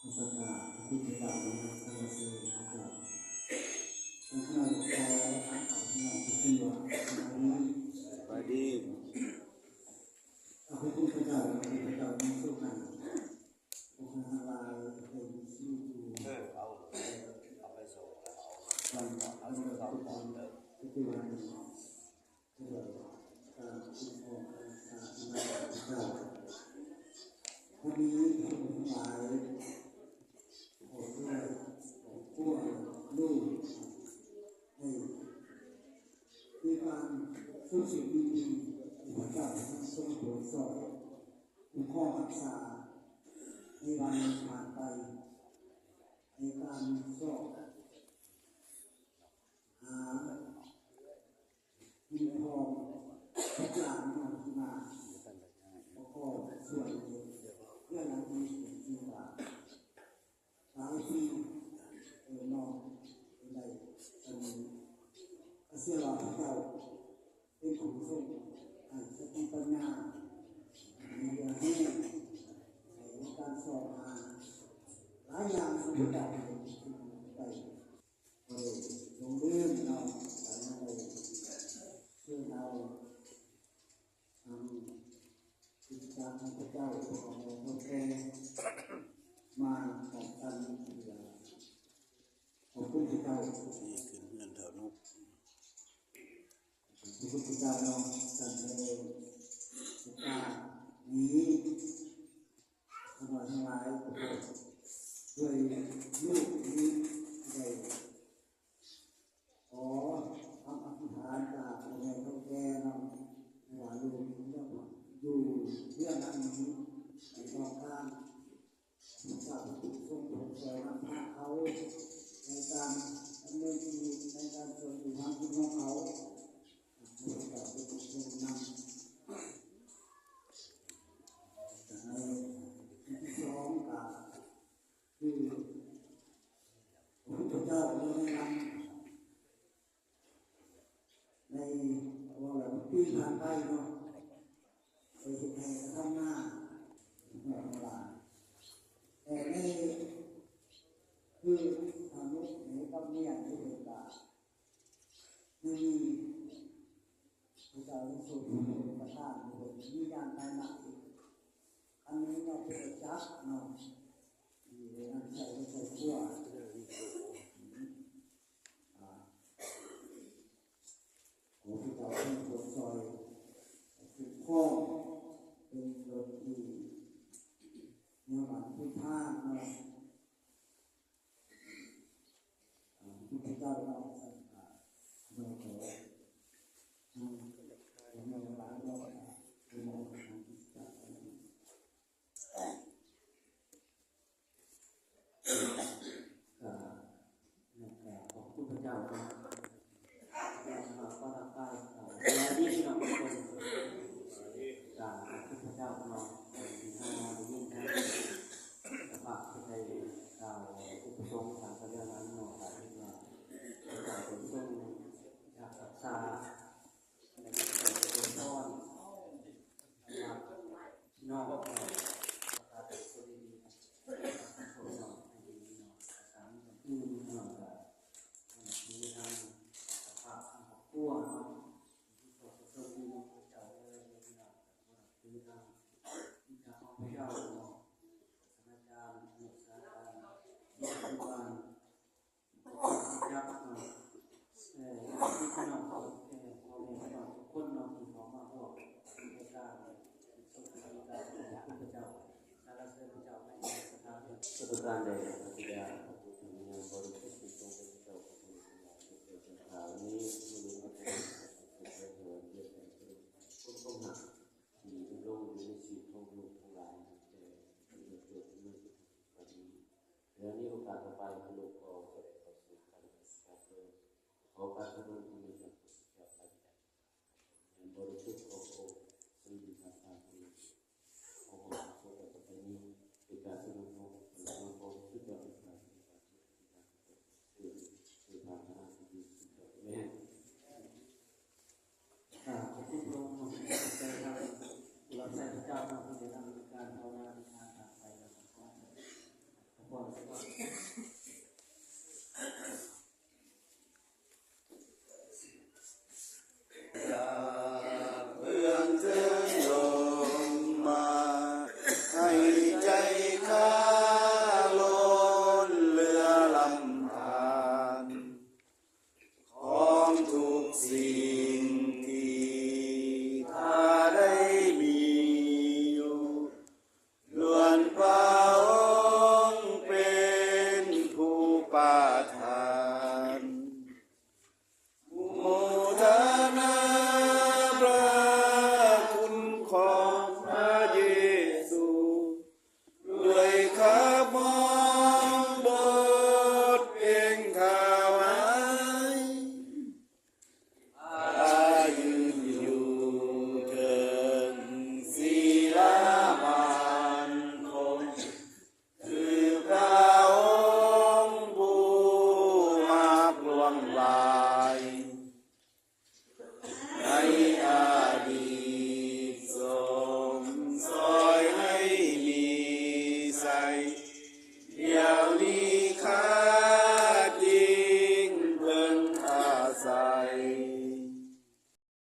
Asaka kita mengenal sesuatu karena kita berdua Padi aku pun kita masukkan bukan hal yang ituทุกสิ่งดีๆหัวใจทั้งทรงตรวจสอบคุณพ่อรักษาในวันผ่านไปในการสอบหาดินทองทุกอย่างมาที่มาแล้วก็ส่วนเรื่องนั้นมีสิ่งที่ว่าหลายที่น้องในเสียหลักเจ้าเป็นผู้ทรงสติปัญญามีเรื่องให้ในการสอบหาหลายอย่างที่ได้ลงเรื่องเราแต่เราช่วยเราทำกิจการของพระเจ้าของเราแก่มาของกันขอบคุณพระเจ้านี่ขึ้นเงินเท่านุกพระพุทธเจ้าเราสั่งให้ทุกการนี้ทั้งหลายด้วยลูกนี้ได้ขอทำอธิษฐานจากพระแม่เท่าแก่เราว่าลูกนี้เราอยู่เรื่องนั้นนี้ในตอนการพระเจ้าทรงโปรดสอนนำพาเขาในการดำเนินชีวิตในการทรงอยู่ทางคุณของเขาในการเป็นผู้นำในที่สองกับคือพระพุทธเจ้าเราได้นำในว่าแบบปีผ่านไปเนาะไปเห็นในข้างหน้าเมื่อวานแต่ในคือทางนู้นในตำแหน่งที่เป็นการมีพระเจ้าทรงประทานมีการภายในอันนี้เราเป็นจักเนาะมีอันใส่ขั้วของพระเจ้าทรงตรวจสอบสุดข้อเป็นรถที่เนื้อหวานพื้นท่าเนาะพระเจ้าเราสังฆาเราขอเราหลายเราเป็นเราทำกิจการขอบคุณพระเจ้าครับเราก็รักใคร่และที่เราเป็นคนจากพระเจ้าเราที่ให้เราได้ยินได้และฝากให้เราอุปสมบททางการเรียนรู้หน่อยว่าเราเป็นต้นอยากรักษาในการเป็นต้นนะครับนอกจากการเป็นคนดีคนหล่อให้ดีหน่อยสามคนอื่นหน่อยมีทางสภาพทางครอบครัวเนาะที่ตัวตัวดีเจ้าเลยที่เราคือทางที่จะเอาเจ้าเนาะสถานการณ์มุสาการมีปัจจุบันยักษ์เนาะที่ขนมเขาเราเรียนขนมทุกคนเนาะที่เขามาบอกในการสมการของพระเจ้าสารเสด็จพระเจ้าในสถานสถานใดพระเจ้ามีบริสุทธิ์ทรงเป็นเจ้าของข่าวนี้ไม่รู้ว่าเป็นเรื่องเรื่องคนต้องหาที่เป็นโรคหรือในชีวิตของลูกของหลานแต่เกิดขึ้นมาดีแล้วนี่โอกาสต่อไปคือลูกก็จะได้เข้าสู่การศึกษาเพิ่มขอการทำงานที่มีความสุขแบบไหนอย่างบริสุทธิ์ของโอ้ซึ่งมีทางการที่ของเราโซ่ต่อไปนี้เป็นการสนับสนุนและความคิดแบบการ ให้ใจข้าล้นเรือลำธารของทุกสิ่งที่ข้าได้มีอยู่ล้วนพระองค์เป็นผู้ประทานโมทนาพระคุณของพระเยซูด้วยข้ามองบทเพลงถวายอายืนอยู่เถิงศีลามันคงคือพระองค์ผู้มาปลวงลาย